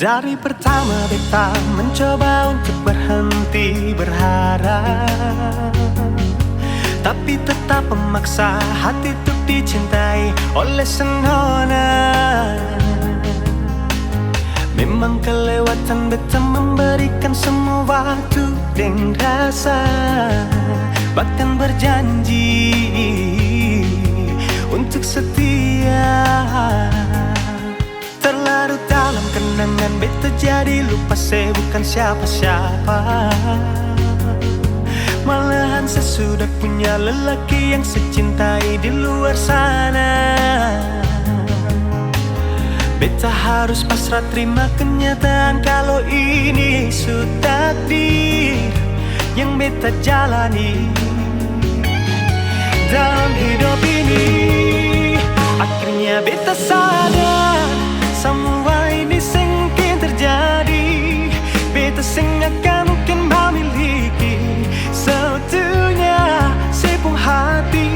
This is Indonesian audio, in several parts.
Dari pertama beta mencoba untuk berhenti berharap, tapi tetap memaksa hati untuk dicintai oleh sang nona. Memang kelewatan beta memberikan semua waktu dan rasa, bahkan berjanji untuk setia. Terlarut dalam kenangan beta jadi lupa saya bukan siapa-siapa. Malahan saya sudah punya lelaki yang saya cintai di luar sana. Beta harus pasrah terima kenyataan kalau ini sudah takdir yang beta jalani dalam hidup ini. Akhirnya beta sadar semua ini sengkin terjadi. Beta akan mungkin memiliki seutuhnya sepenuh hati.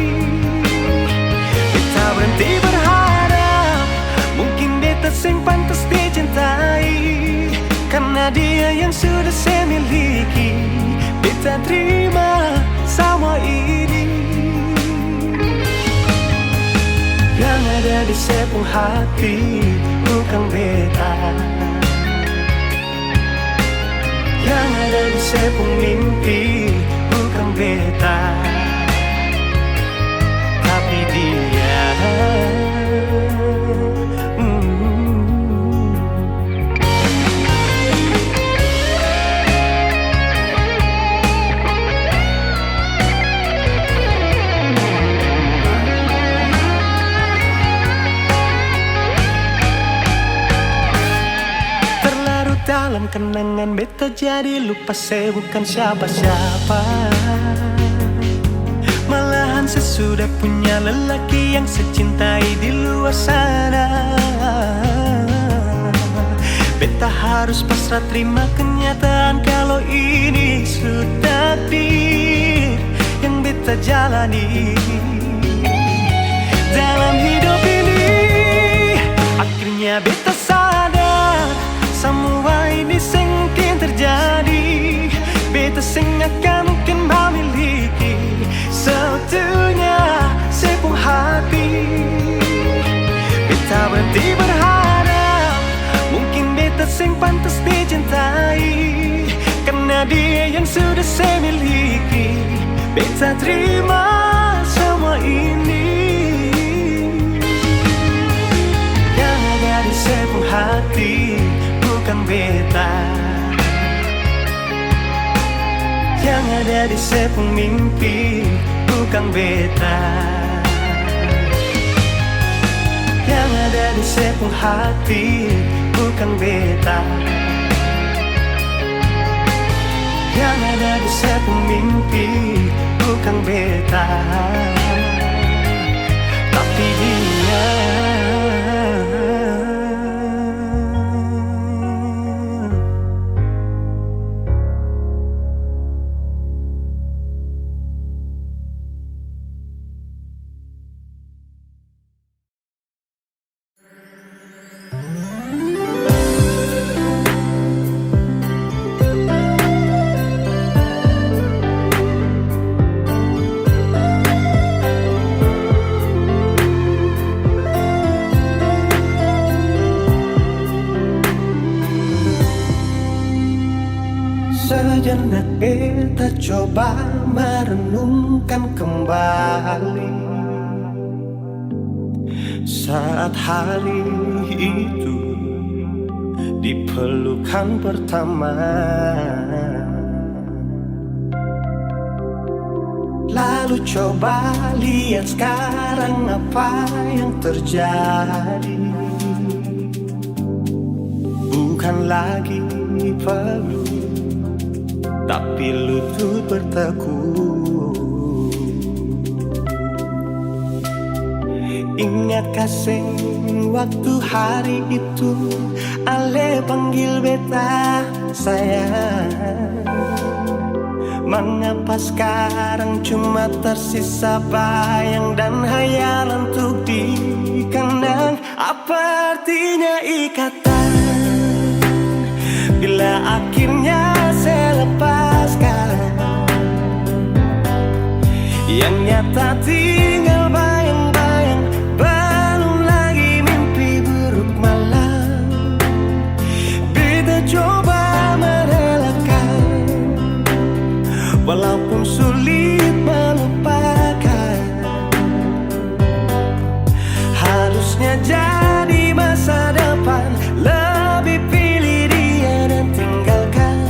Beta berhenti berharap mungkin beta sing pantas dicintai, karena dia yang sudah saya miliki. Beta terima semua ini. Yang ada di sepenuh hati bukan beta, yang ada di sepenuh mimpi bukan beta, tapi dia. Dalam kenangan beta jadi lupa saya bukan siapa-siapa. Malahan saya sudah punya lelaki yang saya cintai di luar sana. Beta harus pasrah terima kenyataan kalau ini sudah takdir yang beta jalani dalam hidup ini. Akhirnya beta sadar semua ini sengkin terjadi. Beta akan mungkin memiliki seutuhnya sepenuh hati. Beta berhenti berharap mungkin beta sing pantas dicintai, karena dia yang sudah saya miliki. Beta terima semua ini. Yang ada di sepenuh hati bukan beta, yang ada di sepenuh mimpi bukan beta, yang ada di sepenuh hati bukan beta, yang ada di sepenuh mimpi bukan beta, tapi dia. Sejenak beta coba merenungkan kembali saat hari itu di pelukan pertama. Lalu coba lihat sekarang apa yang terjadi. Bukan lagi perlu, tapi lutut berteguh. Ingat kasih waktu hari itu Ale panggil beta sayang. Mengapa sekarang cuma tersisa bayang dan hayalan untuk dikenang? Apa artinya ikatan bila akhirnya saya lepaskan. Yang nyata tinggal bayang-bayang, belum lagi mimpi buruk malam. Beta coba merelakan, walaupun sulit melupakan. Harusnya jadi masa depan, lebih pilih dia dan tinggalkan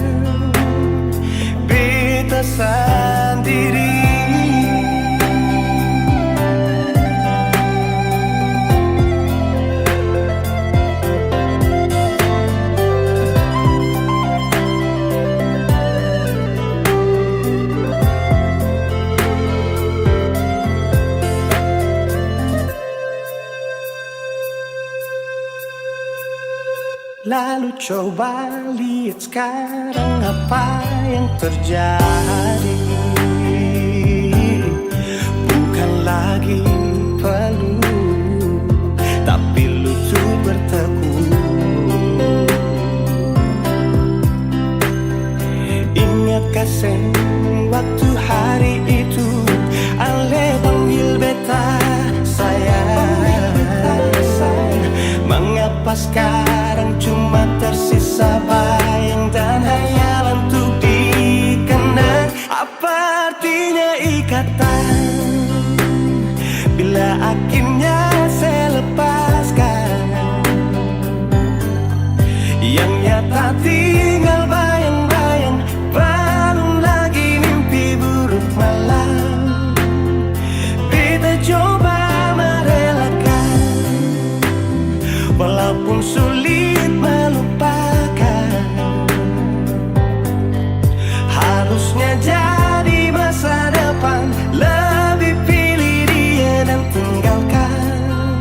beta sendiri. Lalu coba lihat sekarang apa yang terjadi. Bukan lagi peluk, tapi lutut bertekuk. Ingatkah sen waktu hari itu Ale panggil beta sayang. Mengapa sekarang cuma tersisa bayang dan hayalan untuk dikenang? Apa artinya ikatan bila akhirnya saya lepaskan? Yang nyata tinggal bayang-bayang, belum lagi mimpi buruk malam. Beta coba merelakan, walaupun sulit melupakan. Harusnya jadi masa depan, lebih pilih dia dan tinggalkan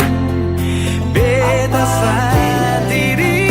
beta sendiri.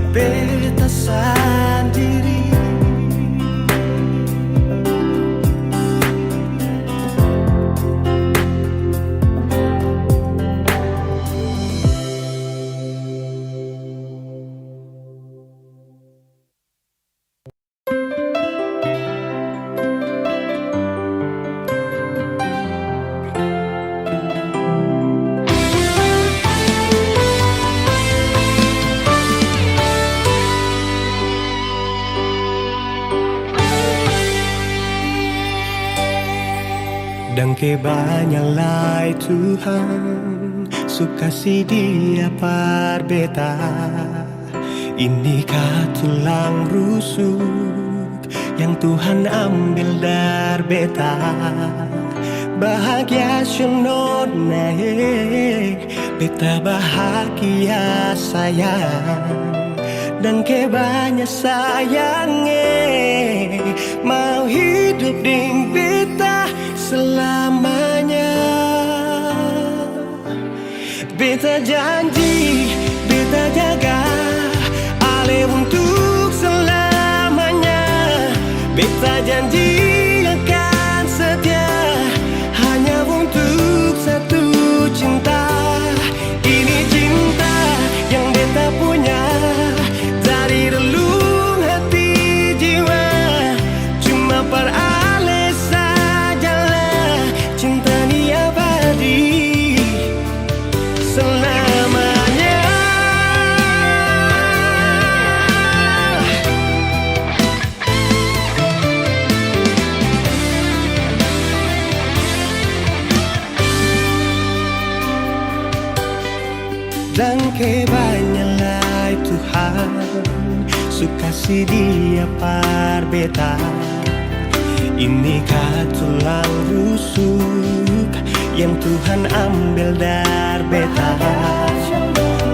Beta sendiri. Dan kebanyalah Tuhan suka si dia par beta. Inikah tulang rusuk yang Tuhan ambil dari beta? Bahagia syunod naik, beta bahagia sayang. Dan kebanyak sayangnya mau hidup ding beta selamanya. Beta janji, beta jaga Ale untuk selamanya. Beta janji akan setia hanya untuk satu cinta. Ini cinta yang beta punya dari relung hati jiwa. Cuma per Ale sajalah cinta ni abadi selamanya. Dan kebanyalah Tuhan suka si dia par beta. Inikah tulang rusuk yang Tuhan ambil dari beta.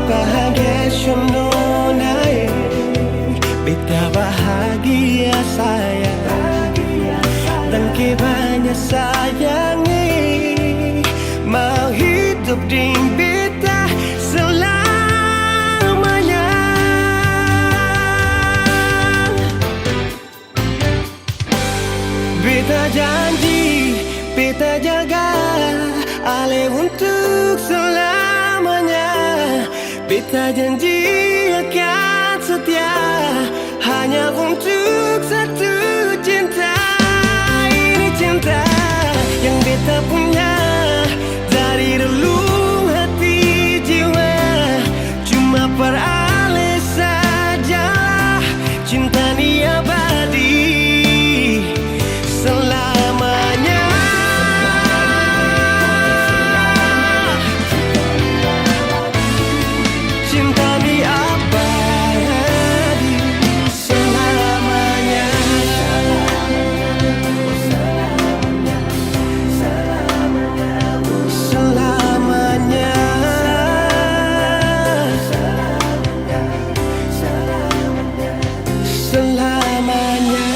Bahagia syononai, beta bahagia sayang, dan ke banyak sayangi, mau hidup dengan beta selamanya. Beta janji, beta jaga ale untuk selamanya. Beta janji akan setia hanya untuk satu cinta. Ini cinta yang beta punya dari relung hati jiwa. Cuma per ale saja cinta ni abadi selamanya. Cinta ni abadi selamanya. Selamanya. Selamanya.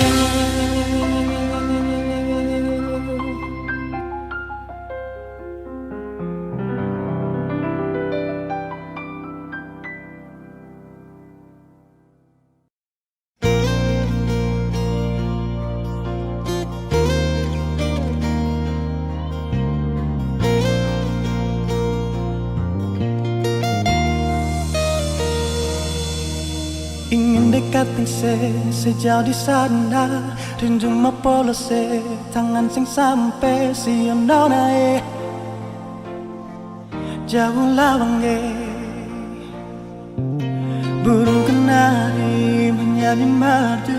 Ingin dekatin sejauh di sana, rindu mapolose tangan sing sampai siononae jauh lawange. Burung kenari menyanyi madu,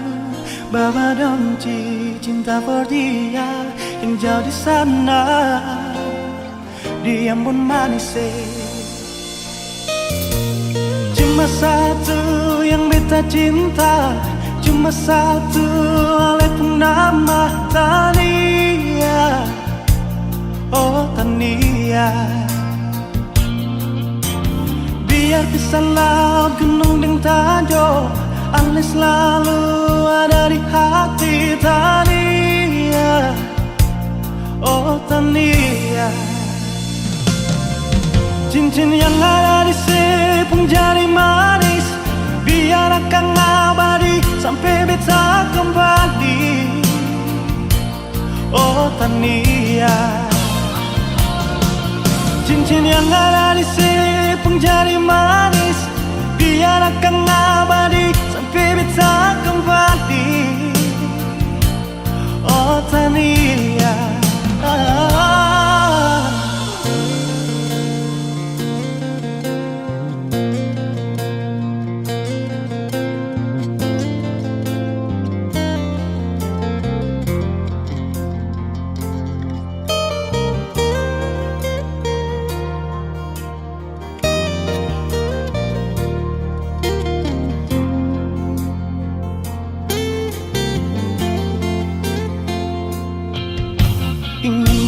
bawa donci cinta for dia yang jauh di sana, dia pun manis. Cuma satu yang beta cinta, cuma satu oleh nama Tania. Oh Tania, biar bisa laut gunung dan tanjung, ale selalu ada di hati Tania. Oh Tania, cincin yang ada di sepung jari manis, biar akan abadi sampai beta kembali. Oh Tania, cincin yang ada di sepung jari manis, biar akan abadi sampai beta kembali. Oh Tania,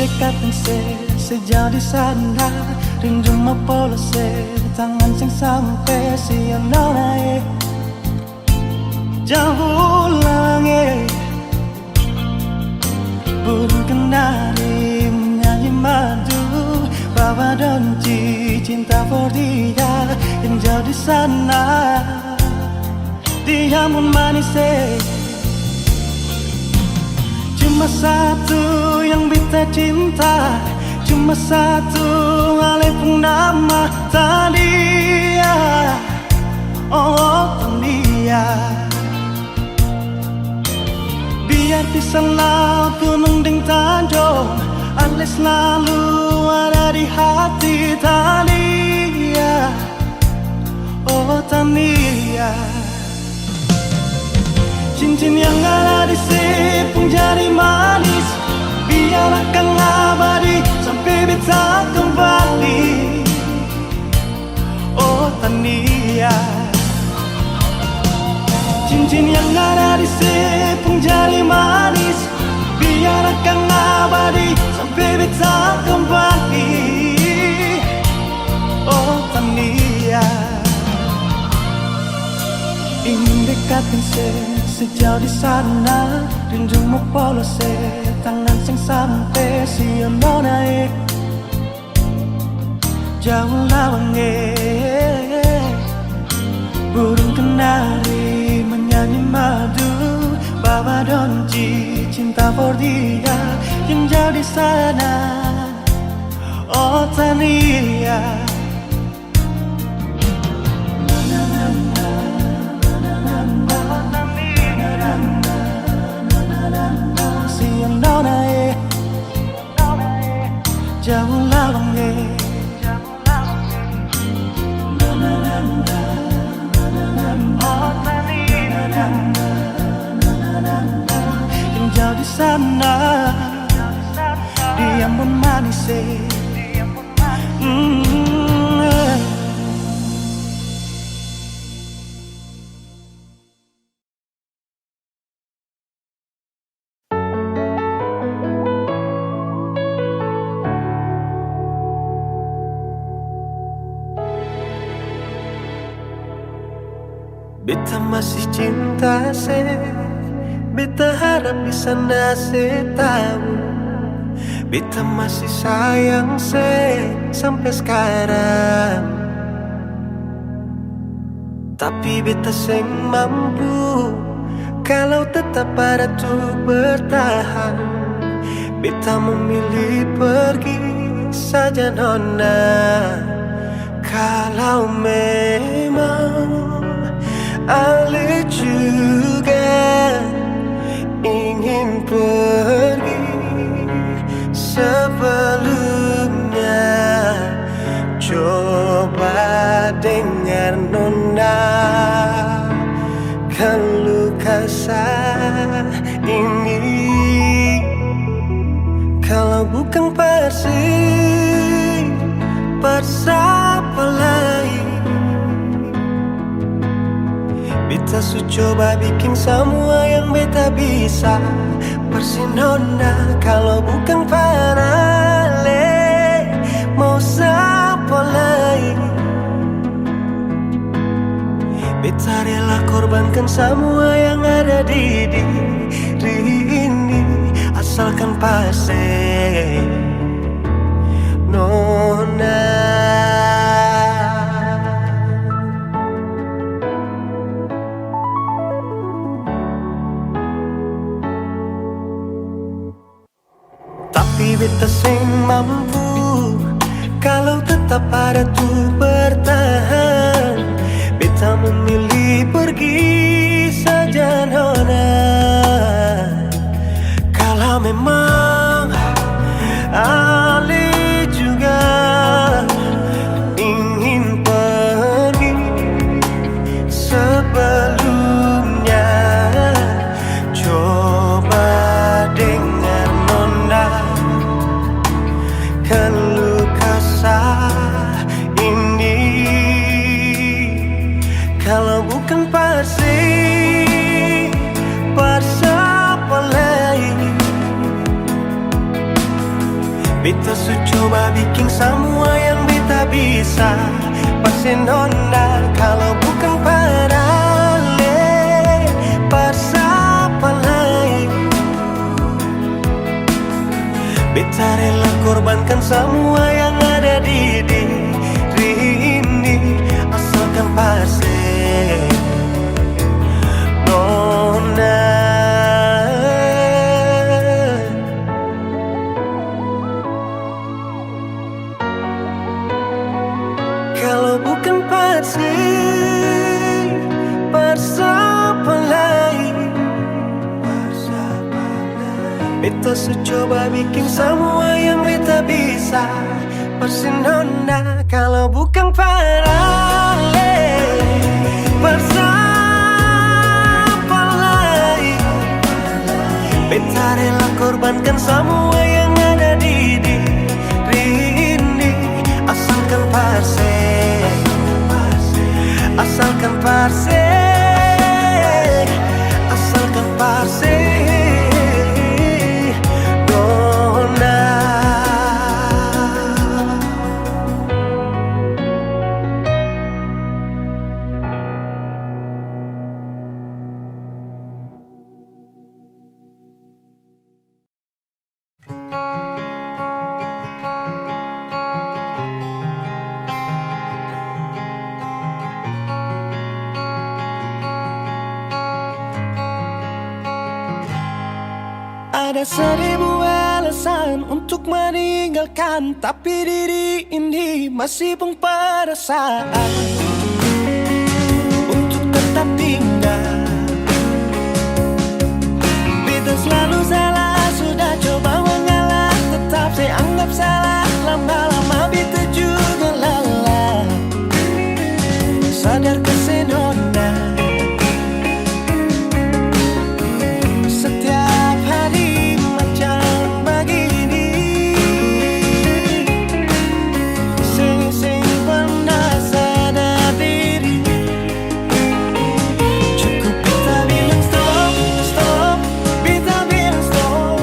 dekatin sejauh di sana, rindu mapolose tangan sing sampai siononae jauh lawange. Burung kenari menyanyi madu, bawa donci cinta for dia yang jauh di sana, dia pun manis. Cuma satu yang beta cinta, cuma satu ale pun nama Tania. Oh Tania, biar bisa laut gunung dan tanjung, ale selalu ada di hati Tania. Oh Tania, cincin yang ada di sepung jari manis, biar akan abadi sampai beta kembali. Oh Tania, cincin yang ada di sepung jari yakin sejauh di sana rindumu polos tangan sing sampai siono naik jauh lawange burung kenari menyanyi madu bawa donji cinta for dia yang jauh di sana oh Tania. Jauh lawange yang jauh di sana dia pun manis Beta masih cinta beta harap di sana tahu beta masih sayang sampai sekarang. Tapi beta seng mampu kalau tetap ada tuh bertahan. Beta memilih pergi saja nona. Kalau memang Ale juga ingin pergi sebelumnya, coba dengar nona keluh kesah ini. Kalau bukan siapa lain beta su coba bikin semua yang beta bisa persinona. Kalau bukan parale mau siapa lain beta rela korbankan semua yang ada di diri ini asalkan pasti nona. Tapi beta seng mampu kalau tetap ada tuh bertahan. Beta memilih pergi saja nona. Kalau memang Ale juga ingin pergi sebelumnya, coba dengar nona keluh kesah ini. Kalau bukan siapa lain beta su coba bikin semua yang beta bisa pasti nona. Kalau bukan parale siapa lain beta rela korbankan semua yang ada di diri ini asalkan pasti nona. Kalau bukan siapa lain beta su coba bikin semua yang beta bisa persinona. Kalau bukan parale siapa lain beta rela korbankan semua yang ada di diri ini asalkan pasti asalkan pasti asalkan pasti nona. Ada seribu alasan untuk meninggalkan, tapi diri ini masih pun perasaan untuk tetap tinggal. Beta selalu salah, sudah coba mengalah, tetap saya anggap salah. Lama-lama beta juga lelah. Sadar kesenona setiap hari macam begini. Sing pernah sadar diri. Cukup beta bilang stop, stop. Beta bilang stop.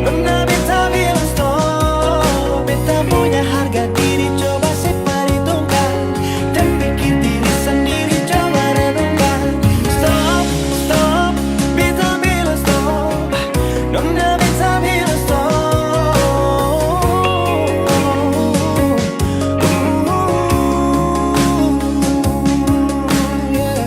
Nona beta bilang stop. Beta punya harga diri, coba seperhitungkan dan pikir diri sendiri, coba renungkan. Stop, stop. Beta bilang stop. Nona beta bilang stop. Yeah.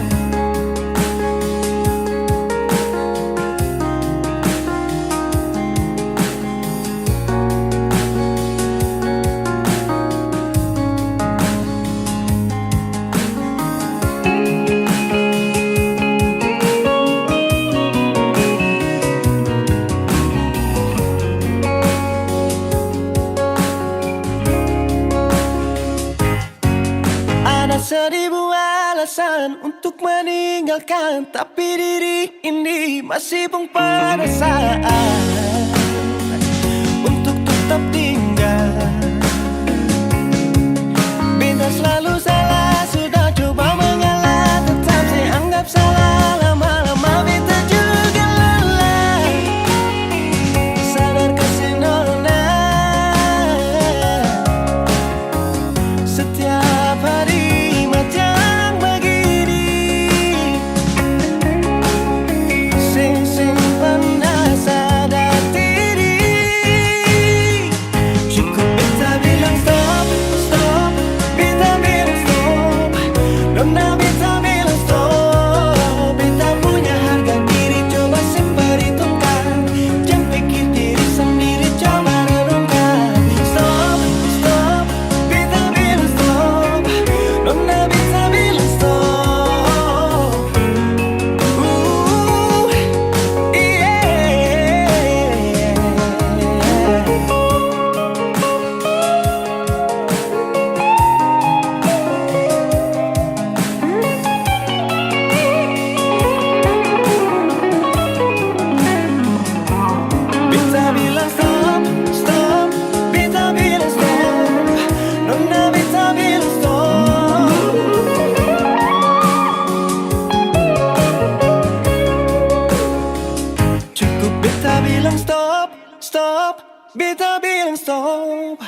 Ada seribu alasan untuk meninggalkan, tapi diri ini masih pun perasaan untuk tetap tinggal. Beta selalu salah, sudah coba mengalah, tetap saya anggap salah. Lama-lama beta juga lelah. Sadar kesenona setiap hari macam begini. Sing pernah sadar diri. Cukup beta bilang stop, stop. Beta bilang stop. Nona beta bilang stop. Beta punya harga diri, coba seperhitungkan. Jangan pikir diri sendiri, coba renungkan. Stop, stop. Beta bilang stop. Nona beta bilang stop. Beta bilang stop, stop. Beta bilang stop. Nona beta bilang stop. Cukup beta bilang stop, stop. Beta bilang stop.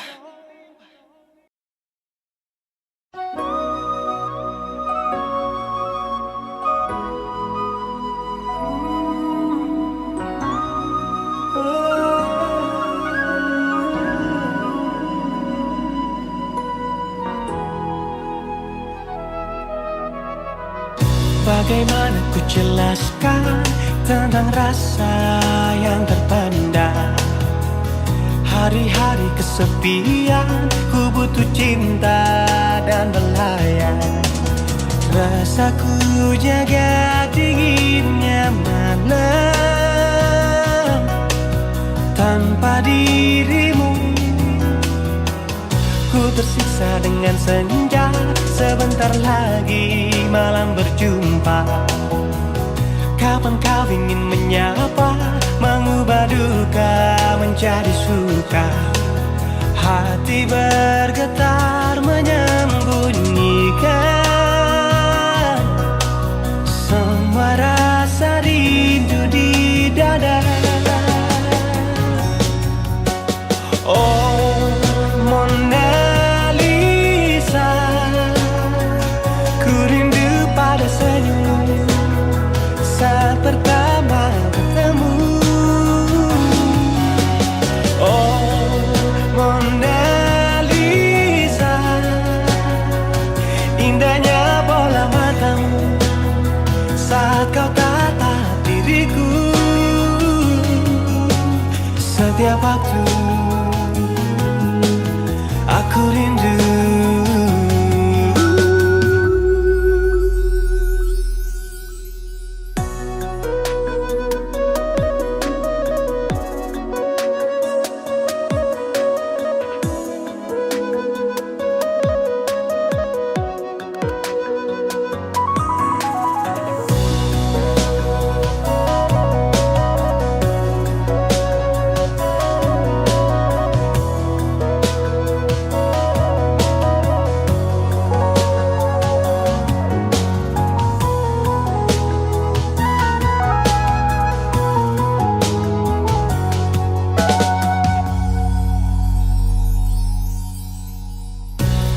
Bagaimana ku jelaskan tentang rasa yang terpendam? Hari-hari kesepian, ku butuh cinta dan belayan. Rasaku jaga dinginnya malam tanpa dirimu. Ku tersiksa dengan senja, sebentar lagi malam berjumpa. Kapan kau ingin menyapa, mengubah duka menjadi suka. Hati bergetar menyembunyikan semua rasa rindu di dada. Oh Mona Lisa, ku rindu pada senyum saat pertama bertemu. Oh Mona Lisa, Setiap waktu aku rindu.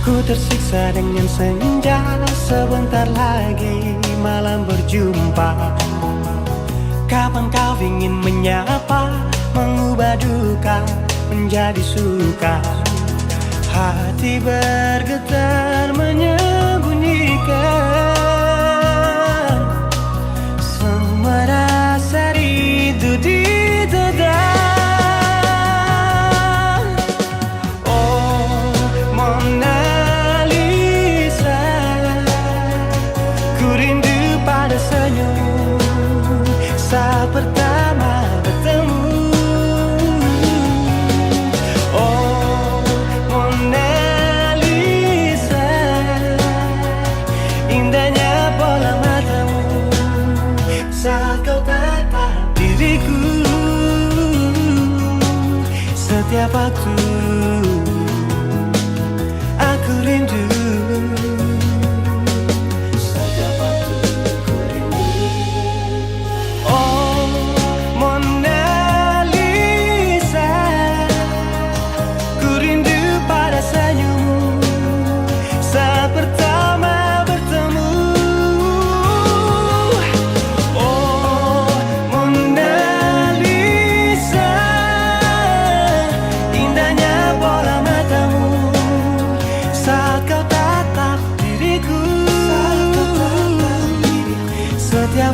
Ku tersiksa dengan senja, sebentar lagi malam berjumpa. Kapan kau ingin menyapa, mengubah duka menjadi suka. Hati bergetar menyembunyikan semua rasa rindu di dada. Saat pertama bertemu, oh Mona Lisa, indahnya bola matamu saat kau tatap diriku. Setiap waktu aku rindu. Setiap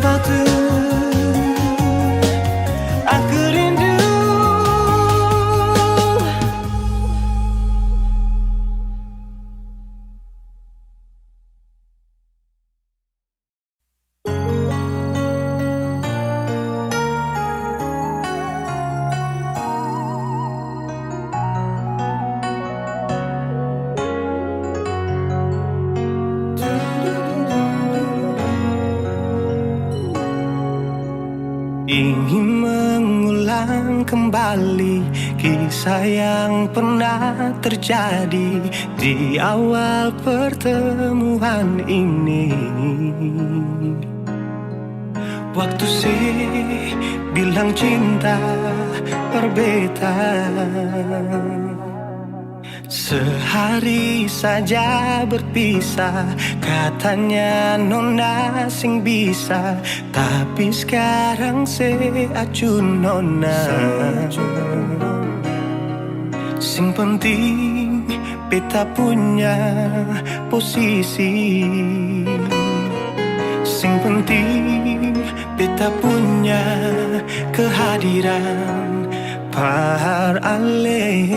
waktu aku rindu. Ingin mengulang kembali kisah yang pernah terjadi di awal pertemuan ini. Waktu sih bilang cinta berbeda, sehari saja berpisah, katanya nona sing bisa. Tapi sekarang seacun nona, sing penting beta punya posisi. Sing penting beta punya kehadiran par ale.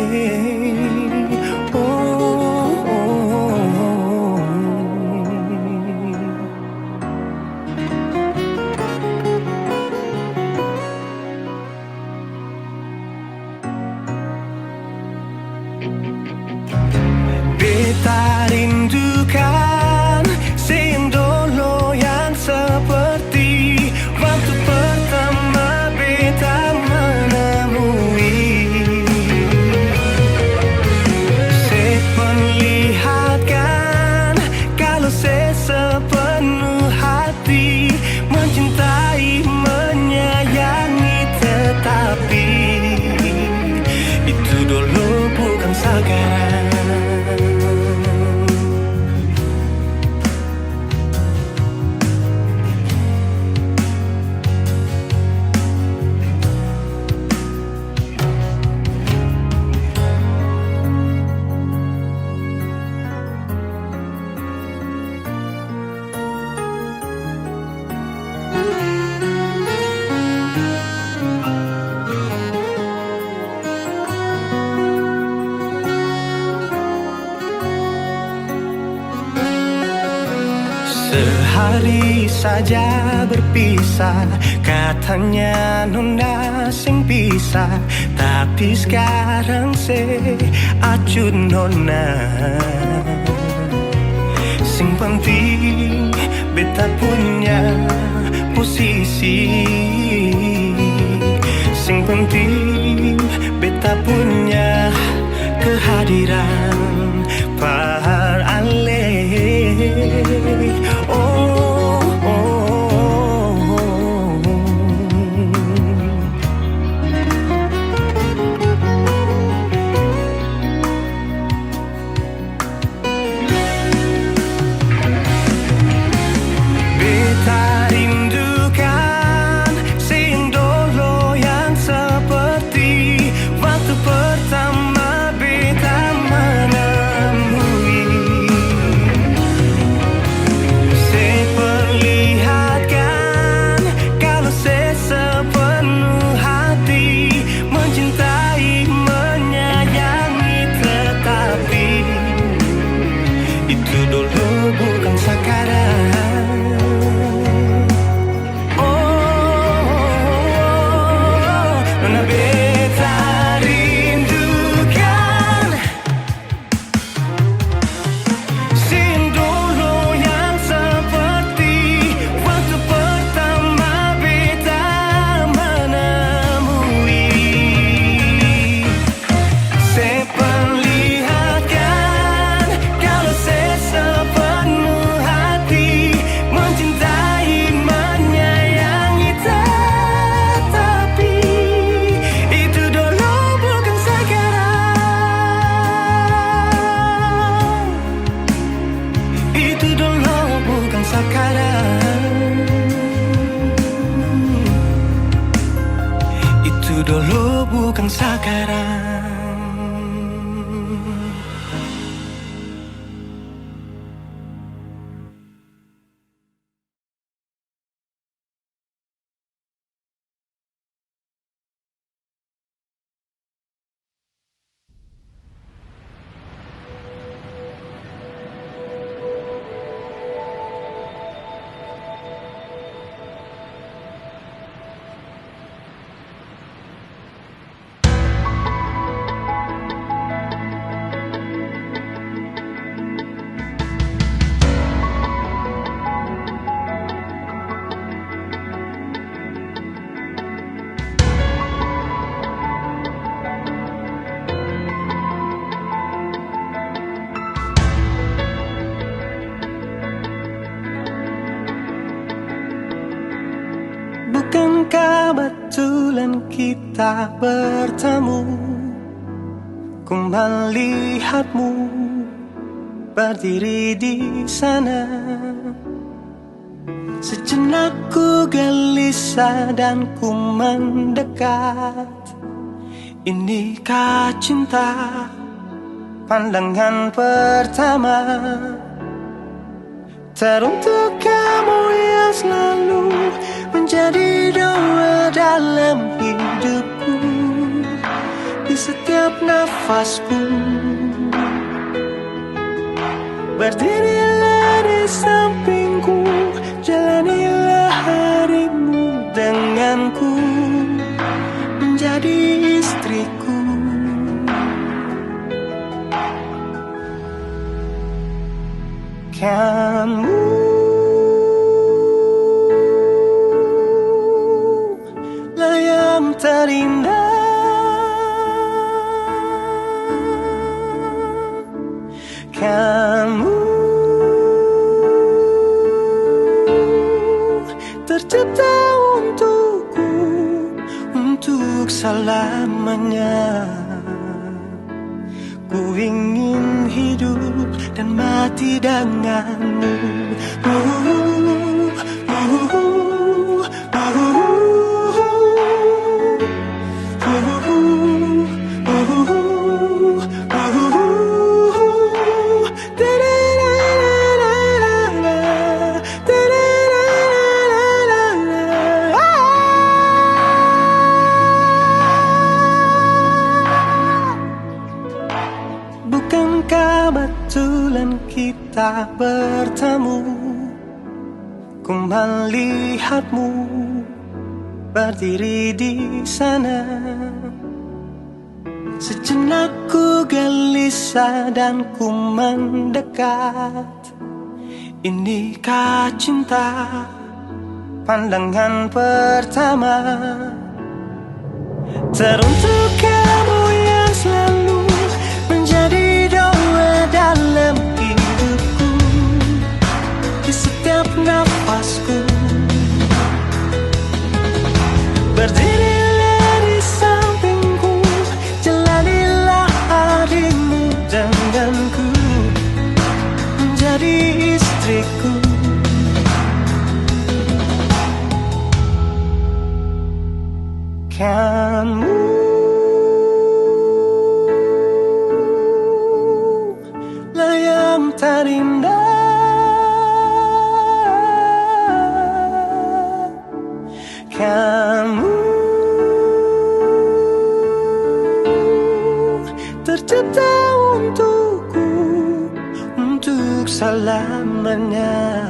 Beta rindukan sendolo yang seperti waktu pertama beta menemui. Seperlihatkan kalau sepenuh hati mencintai, menyayangi, tetapi itu dulu bukan sekarang. Mari saja berpisah, katanya nona sing pisah. Tapi sekarang se acut nona. Sing penting beta punya posisi. Sing penting beta punya kehadiran par ale. Oh, oh, oh. Beta rindukan sing dulu yang seperti waktu pertama beta menemui. Seperlihatkan kalau saya sepenuh hati mencintai, menyayangi, tetapi itu dulu bukan sekarang. Nona beta rindukan sing dulu yang seperti waktu pertama beta menemui. Seperlihatkan kalau saya sepenuh hati mencintai, menyayangi, tetapi itu dulu bukan sekarang. Itu dulu bukan sekarang. Itu dulu bukan sekarang. Bukankah betulan kita bertemu? Ku melihatmu berdiri di sana. Sejenak ku gelisah dan ku mendekat. Inikah cinta pandangan pertama? Teruntuk kamu yang selalu menjadi doa dalam hidupku. Di setiap nafasku berdirilah di sampingku. Jalanilah harimu denganku, menjadi istriku. Kamu lah yang terindah. Kamu tercipta untukku, untuk selamanya. Ku ingin hidup dan mati denganmu. Bukankah betulan kita bertemu? Ku melihatmu berdiri di sana. Sejenak ku gelisah dan ku mendekat. Inikah cinta pandangan pertama? Teruntuk kamu yang selalu menjadi doa dalam hidupku, di setiap nafasku. Berdirilah di sampingku, jalanilah harimu denganku, menjadi istriku. Kamu lah yang terindah. Kamu tercipta untukku, untuk selamanya.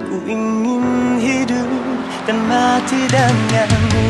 Ku ingin hidup dan mati denganmu.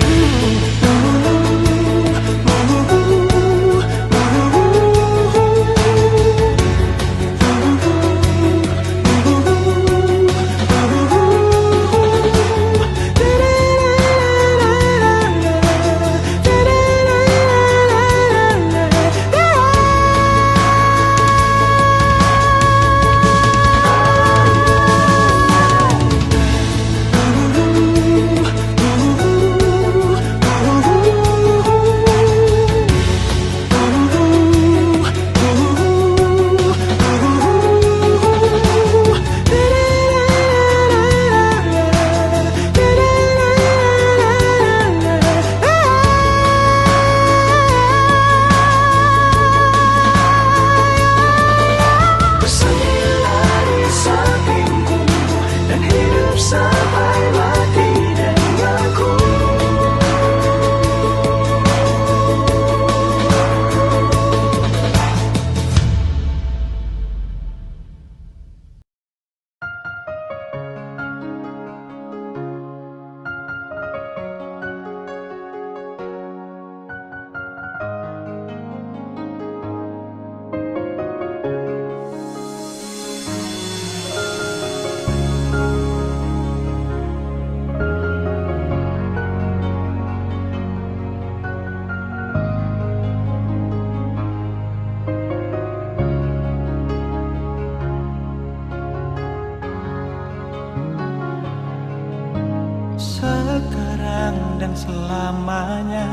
Sekarang dan selamanya,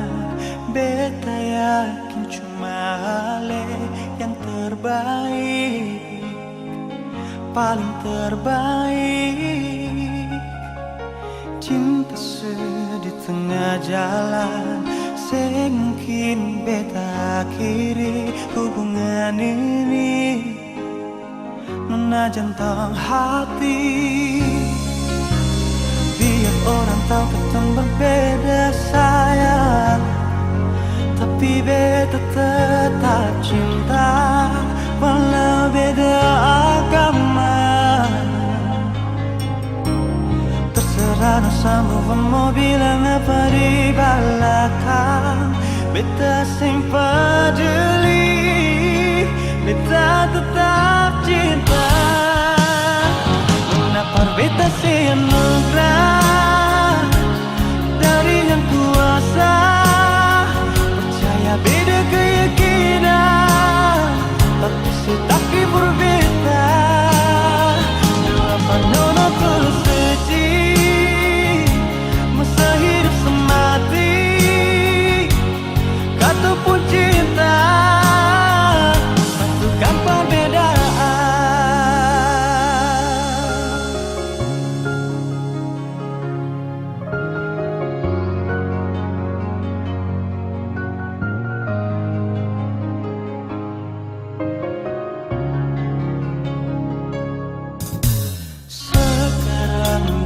beta yakin cuma Ale yang terbaik, paling terbaik. Cinta di tengah jalan, semungkin beta akhiri hubungan ini. Nona jantung hati, biar orang tahu kita berbeda sayang, tapi beta tetap cinta walau beda agama. Terserah sama mau bilang apa di belakang, beta sing peduli, beta tetap cinta. Kenapa beta sing anugerah dari yang kuasa, percaya beda keyakinan, tapi setaki berbeda. Kenapa nona perlu sedih, masa hidup semati, kata pun cinta, satukan perbedaan.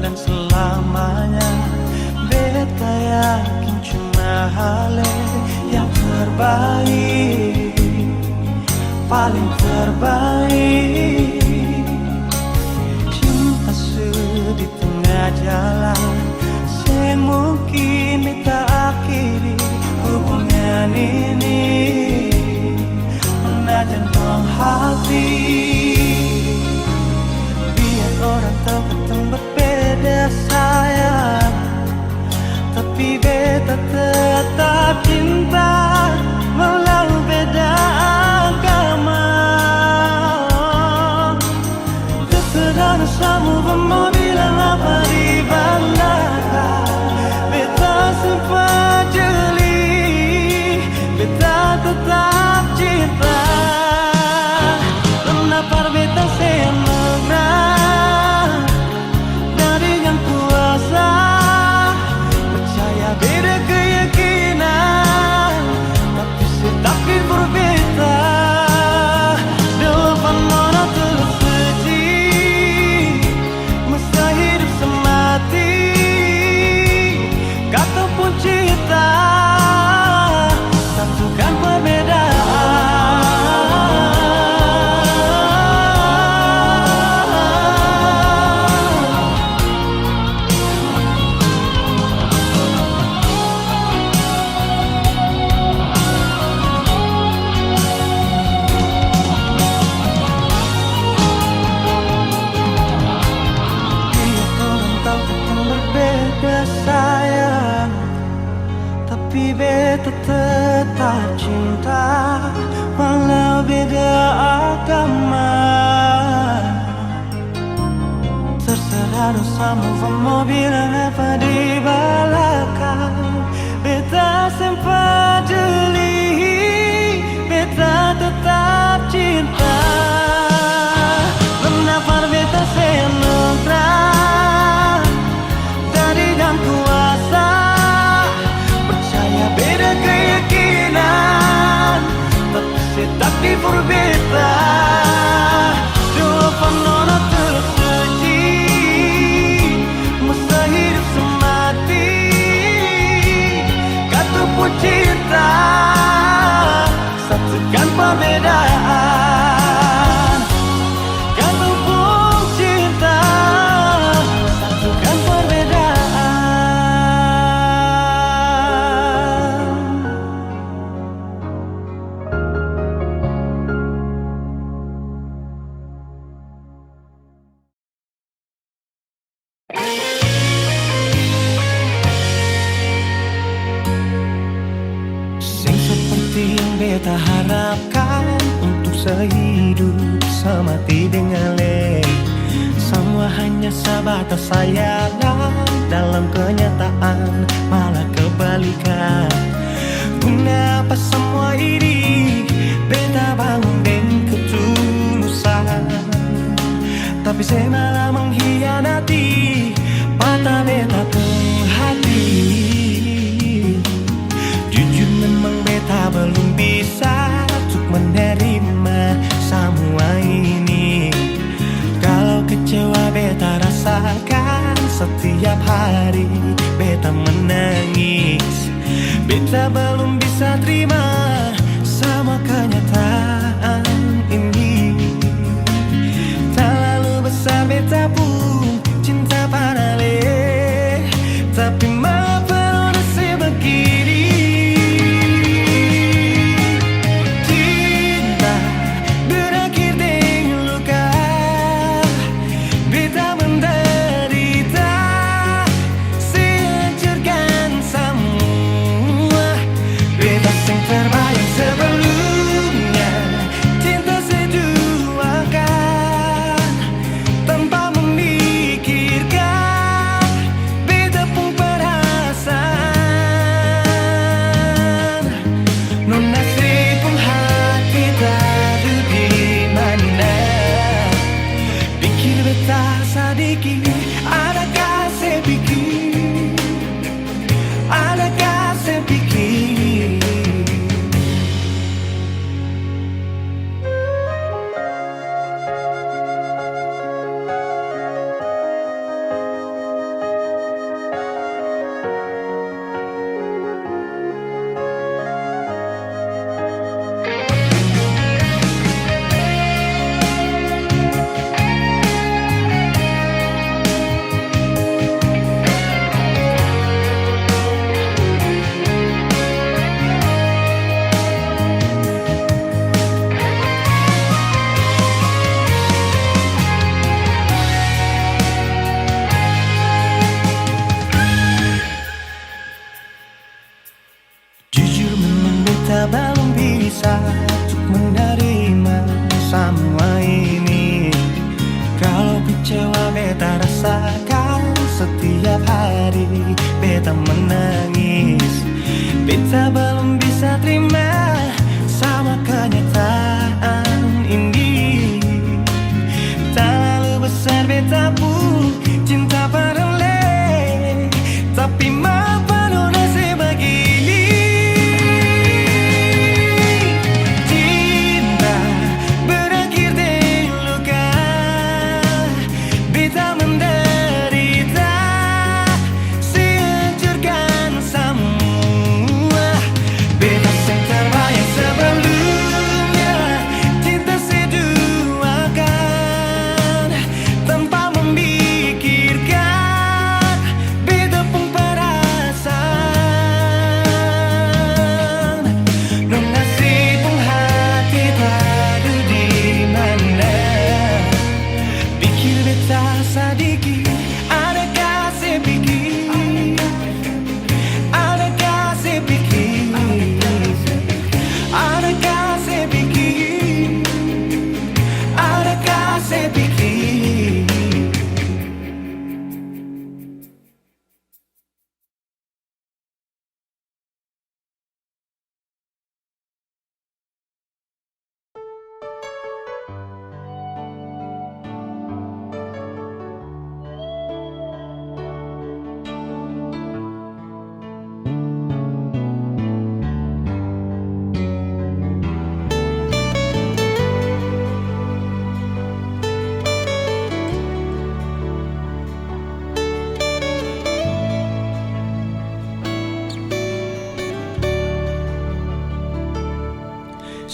Dan selamanya, beta yakin cuma Ale yang terbaik, paling terbaik. Cinta jalan sing mungkin kita akhiri hubungan ini. Menajan buang hati, biar orang tahu kita berbeda sayang, tapi beta tetap cinta walau beda agama. Terserah dosamu mau bilang apa di belakang, beta sempat jeli, beta tetap cinta. Kenapa beta senang dari yang kuasa, percaya beda keyakinan, tapi setapi berbeda. Depan mana terus suci, masa hidup semati, kata pun cinta, satukan perbedaan. Sayang, tapi beta tetap cinta walau beda agama. Terserah dosamu mau bilang apa di belakang, beta sempat jeli, beta tetap cinta. Kenapa beta senang dari yang kuasa, percaya beda keyakinan, tapi berbeda. Depan nona tersuci, masa hidup semati, kata pun cinta, satukan perbedaan. Kata pun cinta, satukan perbedaan. Sing seperti yang beta harapkan, untuk sehidup semati dengan le, semua hanya sebatas hayalan, dalam kenyataan malah kebalikan. Guna apa semua ini, beta bangun dengan ketulusan, tapi saya malah mengkhianati mata beta hati. Jujur memang beta belum bisa untuk menerima semua ini. Kalau kecewa beta rasakan setiap hari, beta menangis. Beta belum bisa terima sama kenyataan ini. Tak lalu besar beta pun cinta pada le, tapi malah perlu nasib begini. Cinta berakhir dengan luka, beta menderita, saya hancurkan semua. beta belum bisa untuk menerima semua ini. Kalau kecewa beta rasakan setiap hari, beta menangis. Beta belum bisa terima sama kenyataan ini. Terlalu besar beta pun cinta peroleh, tapi mengapa nasib begini? Cinta berakhir di luka, beta menderita, sehancurkan semua. Beta yang terbayang sebelumnya, cinta seduakan tanpa memikirkan beta pun perasaan. Non nasib pun hati tadu di mana, pikir beta sedikit, adakah saya pikir, adakah saya pikir, adakah saya pikir, adakah saya pikir.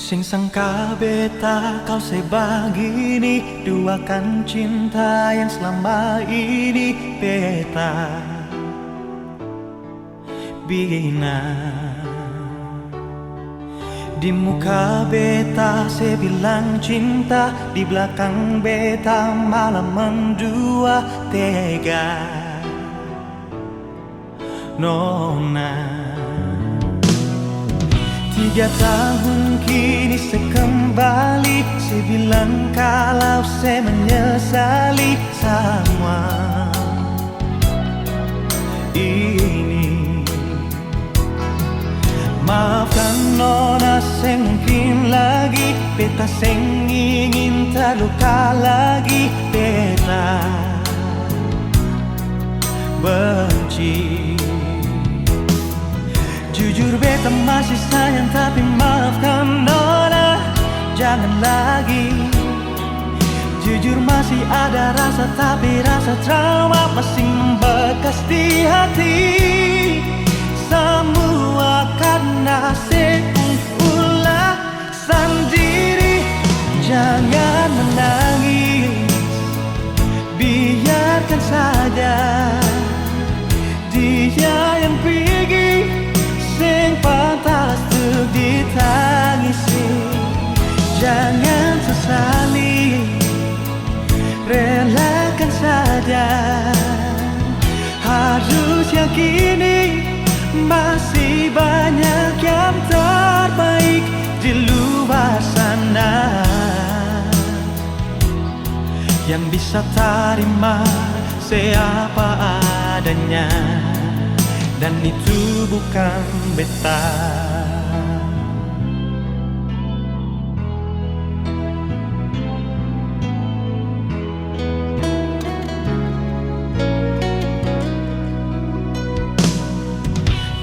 Sing sangka beta kau sebegini, duakan cinta yang selama ini beta bina. Di muka beta saya bilang cinta, di belakang beta malah mendua tega. Nona 3 tahun kini saya kembali, saya bilang kalau saya menyesali semua ini. Maafkan nona, saya mungkin lagi beta seng ingin terluka lagi, beta benci. Jujur beta masih sayang, tapi maafkan nona, jangan lagi. Jujur masih ada rasa, tapi rasa trauma masih membekas di hati. Semua karena saya pun ulah sendiri. Jangan menangis, biarkan saja dia yang pergi, sing pantas untuk ditangisi. Jangan sesali, relakan saja. Harus yakini masih banyak yang terbaik di luar sana, yang bisa terima siapa adanya, dan itu bukan beta.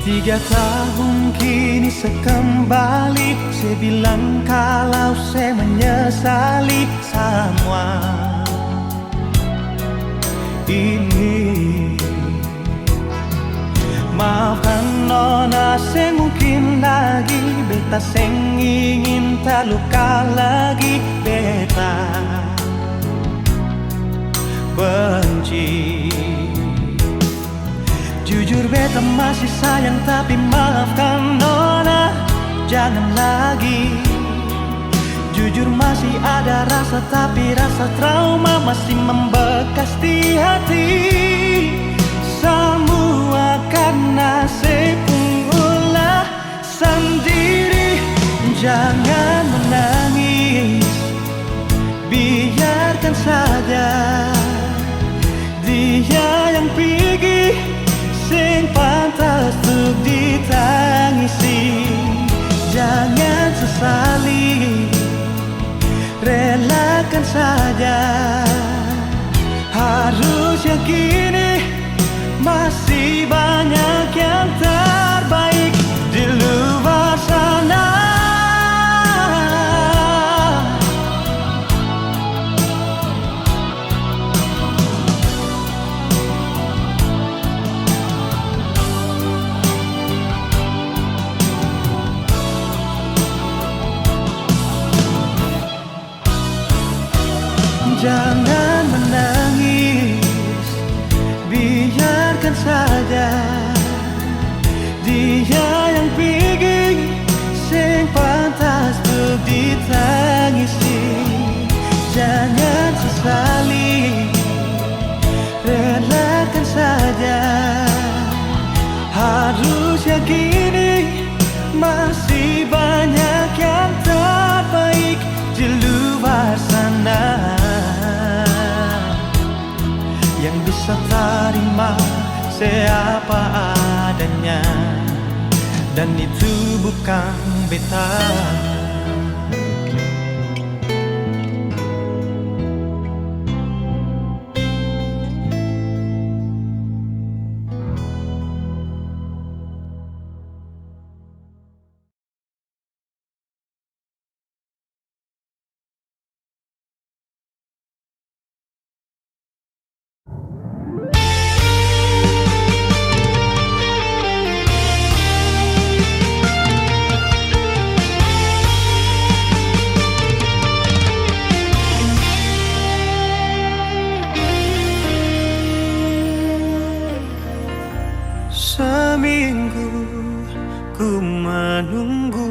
Tiga tahun kini saya kembali, saya bilang kalau saya menyesali semua ini. Maafkan nona, saya mungkin lagi beta seng ingin terluka lagi, beta benci. Jujur beta masih sayang, tapi maafkan nona, jangan lagi. Jujur masih ada rasa, tapi rasa trauma masih membekas di hati. Semua karena saya pun ulah sendiri. sesali, relakan saja. Harusnya gini, masih banyak yang terbaik di luar sana yang bisa terima siapa adanya, dan itu bukan beta. Seminggu ku menunggu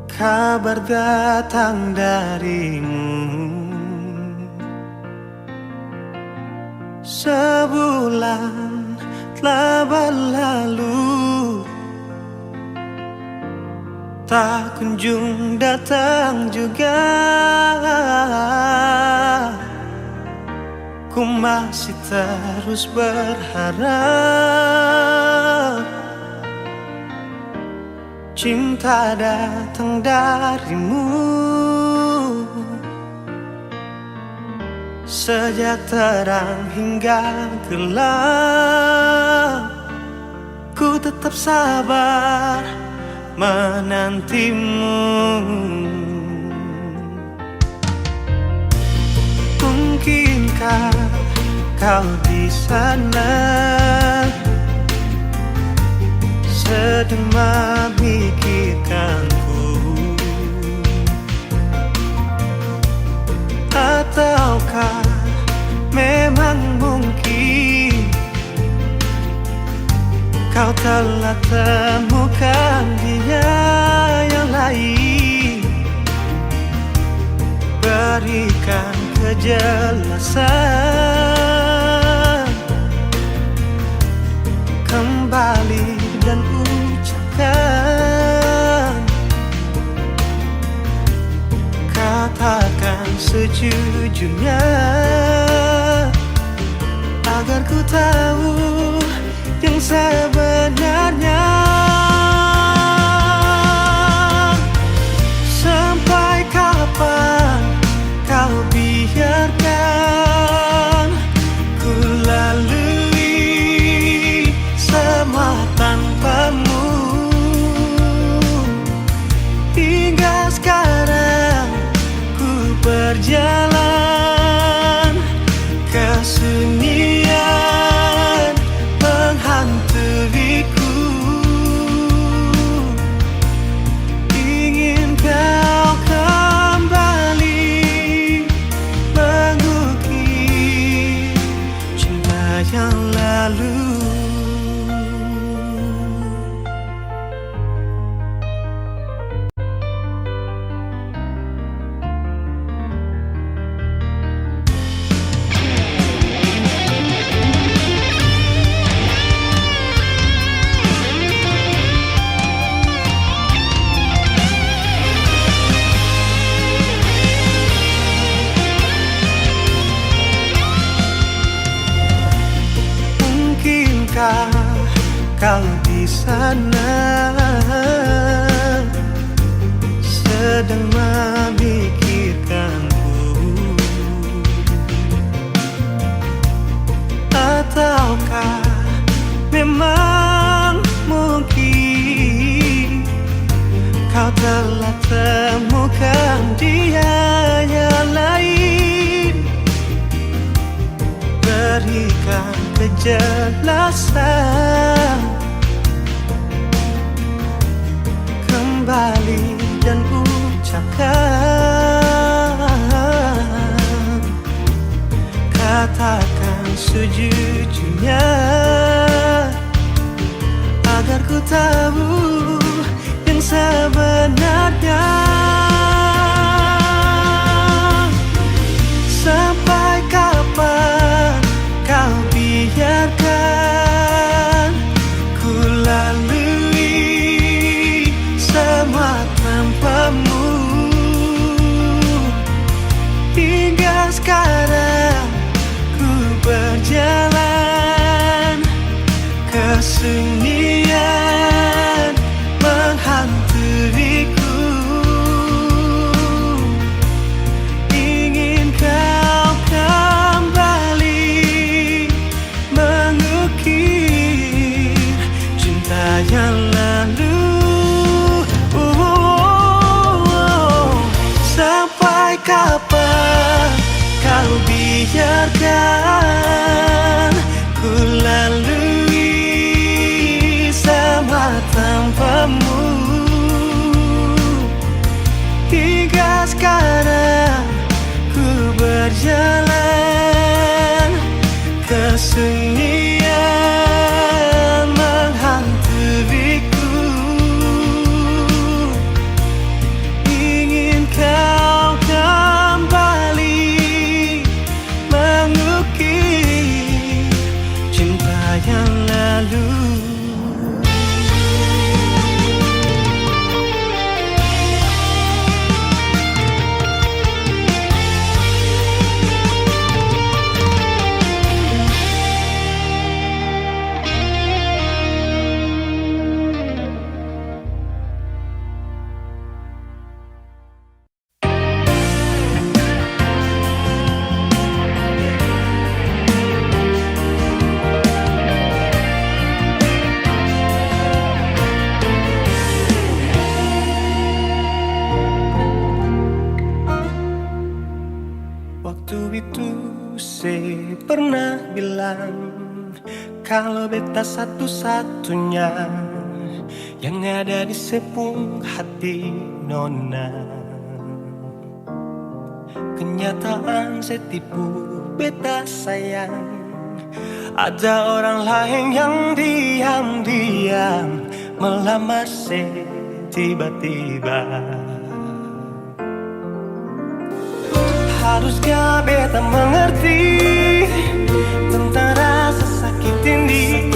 kabar datang darimu. Sebulan telah berlalu, tak kunjung datang juga. Ku masih terus berharap cinta datang darimu. Sejak terang hingga gelap, ku tetap sabar menantimu. Mungkinkah kau di sana sedang memikirkanku, ataukah memang mungkin kau telah temukan dia yang lain? Berikan kejelasan kembali dan ucapkan, katakan sejujurnya agar ku tahu yang sebenarnya. Sampai kapan kau biarkan ku lalui semua tanpamu? Hingga sekarang ku berjalan, kesunyian menghantuiku. Ingin kau kembali mengukir cinta yang lalu. Mungkinkah kau di sana sedang memikirkanku, ataukah memang mungkin kau telah temukan dia yang lain? Berikan kejelasan kembali dan ucapkan, katakan sejujurnya agar ku tahu yang sebenarnya. kesunyian menghantuiku. Ingin kau kembali mengukir cinta yang lalu. Sampai kapan kau biarkan ku lalui semua tanpamu? Hingga sekarang ku berjalan, kesunyian menghantuiku. Ingin kau kembali mengukir cinta yang lalu. Waktu itu saya pernah bilang kalau beta satu-satunya yang ada di sepung hati nona. Kenyataan saya tipu beta sayang, ada orang lain yang diam-diam melamar saya tiba-tiba. Haruskah beta mengerti tentang rasa sakit ini,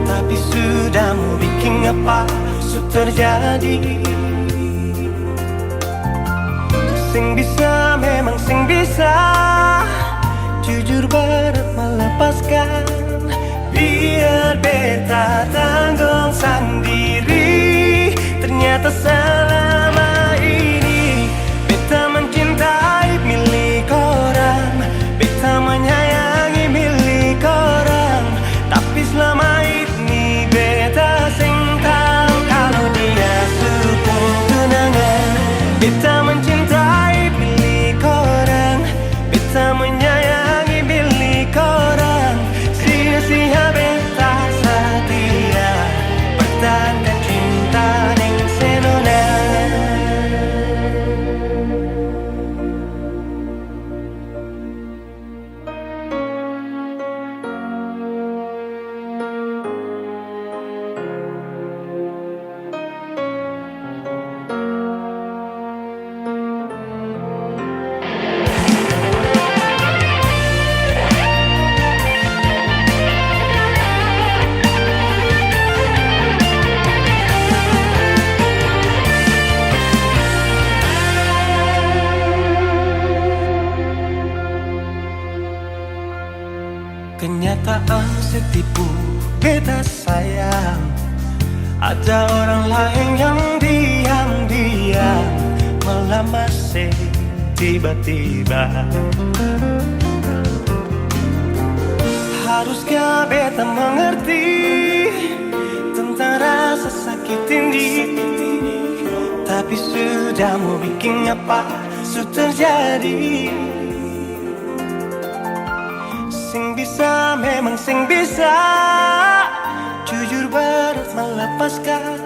tapi sudah mau bikin apa sudah terjadi. Sing bisa memang sing bisa, jujur berat melepaskan. Biar beta tanggung sendiri. Ternyata selama ini beta mencintai milik orang, beta menyayangi milik orang, tapi selama ini beta sing tahu kalau dia sepung tunangan. Beta mencintai milik orang, beta menyayangi milik orang, sia-sia beta setia pertahankan cinta ning senona. Kenyataan setipu beta sayang, ada orang lain yang diam-diam melamar saya tiba-tiba. Haruskah beta mengerti tentang rasa sakit ini, tapi sudah mau bikin apa sudah terjadi. Sing bisa memang sing bisa, jujur berat melepaskan.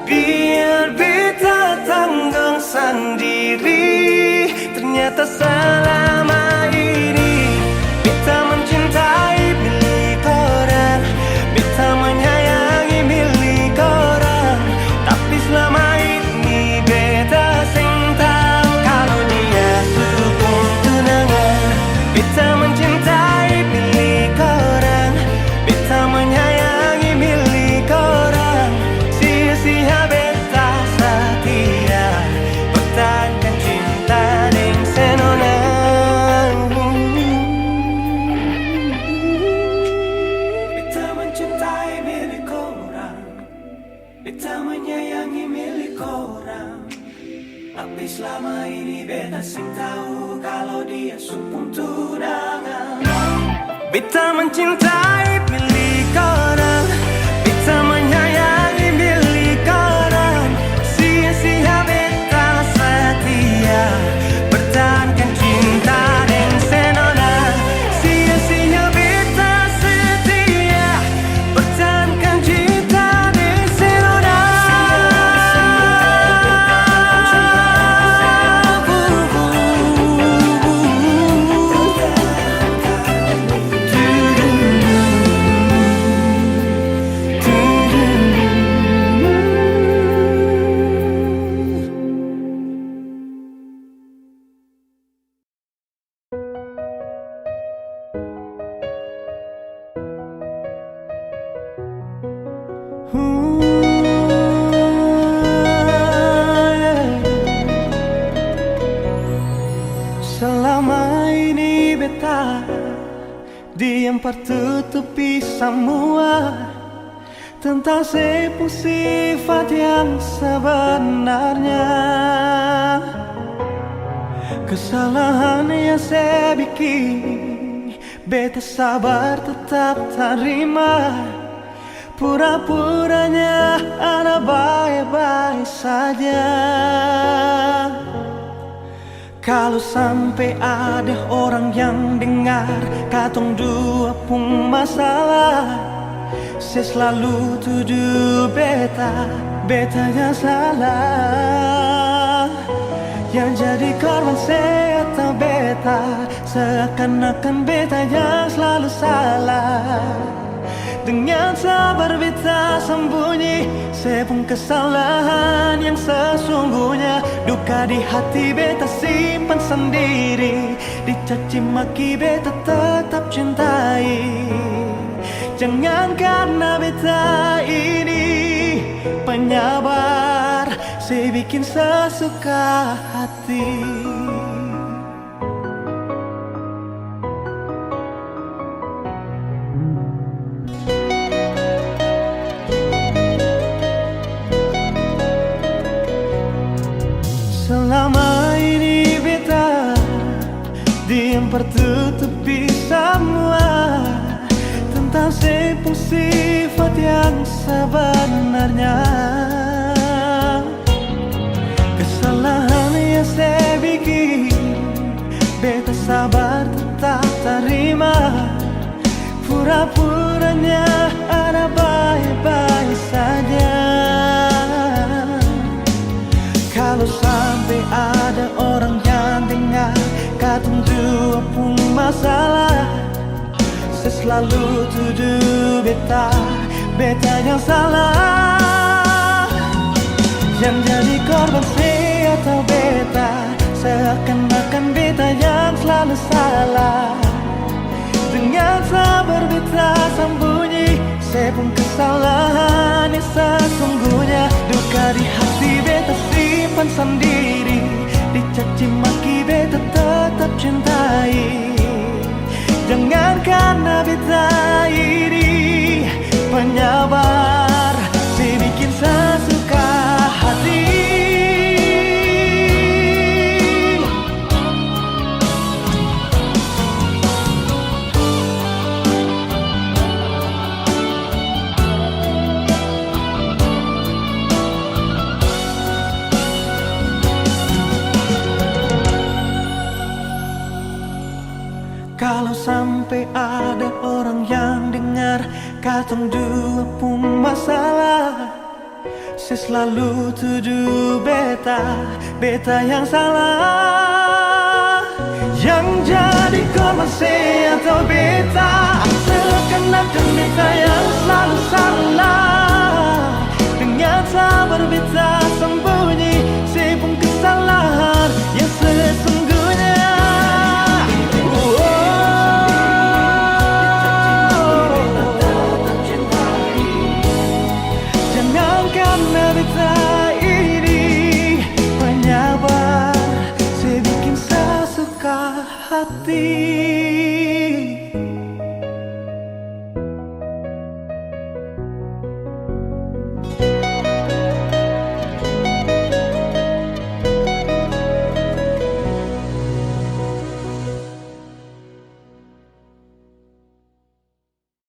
Biar beta tanggung sendiri. Ternyata selama ini beta mencintai milik orang, beta menyayangi milik orang, tapi selama ini beta sing tahu kalau dia sepung tunangan. Beta mencintai milik orang, beta menyayangi milik orang, sia-sia beta setia pertahankan cinta ning senona. beta menyayangi milik orang, tapi selama ini beta sing tahu kalau dia supung tunangan. Beta mencintai milik orang, beta menyayangi milik orang. Sia-sia beta setia pertahankan cinta dan senona. Sia-sia beta setia pertahankan cinta dan senona. Selama ini beta diam tertutupi semua tentang sifat yang sebenarnya. Kesalahan yang saya bikin, beta sabar tetap terima. Pura-puranya ana baik-baik saja. Kalau sampai ada orang yang dengar katong dua pun masalah, saya selalu tuduh betanya salah. Yang jadi korban saya atau beta, seakan-akan betanya selalu salah. Dengan sabar beta sembunyi sepung kesalahan yang sesungguhnya. Duka di hati beta simpan sendiri, dicaci maki beta tetap cintai. Jangan karena beta ini penyabar, saya bikin sesuka hati. Selama ini beta diam tertutupi semua tentang sifat yang sebenarnya. Kesalahan yang saya bikin, beta sabar tetap terima. Pura-puranya ada baik-baik saja. Kalau sampai ada orang yang dengar katong dua pun masalah, saya selalu tuduh beta yang salah. Yang jadi korban saya atau beta, seakan-akan beta yang selalu salah. Dengan sabar beta sembunyi sepung kesalahan yang sesungguhnya. Duka di hati beta simpan sendiri, dicaci maki beta tetap cintai. Jangan karena beta ini penyabar, saya bikin sesuka hati. Kalau sampai ada orang yang dengar katong dua pun masalah, saya selalu tuduh beta yang salah. Yang jadi korban saya atau beta, seakan-akan beta yang selalu salah. Dengan sabar beta sembunyi sepung kesalahan yang sesungguhnya. Karena beta ini penyabar, saya bikin sesuka hati.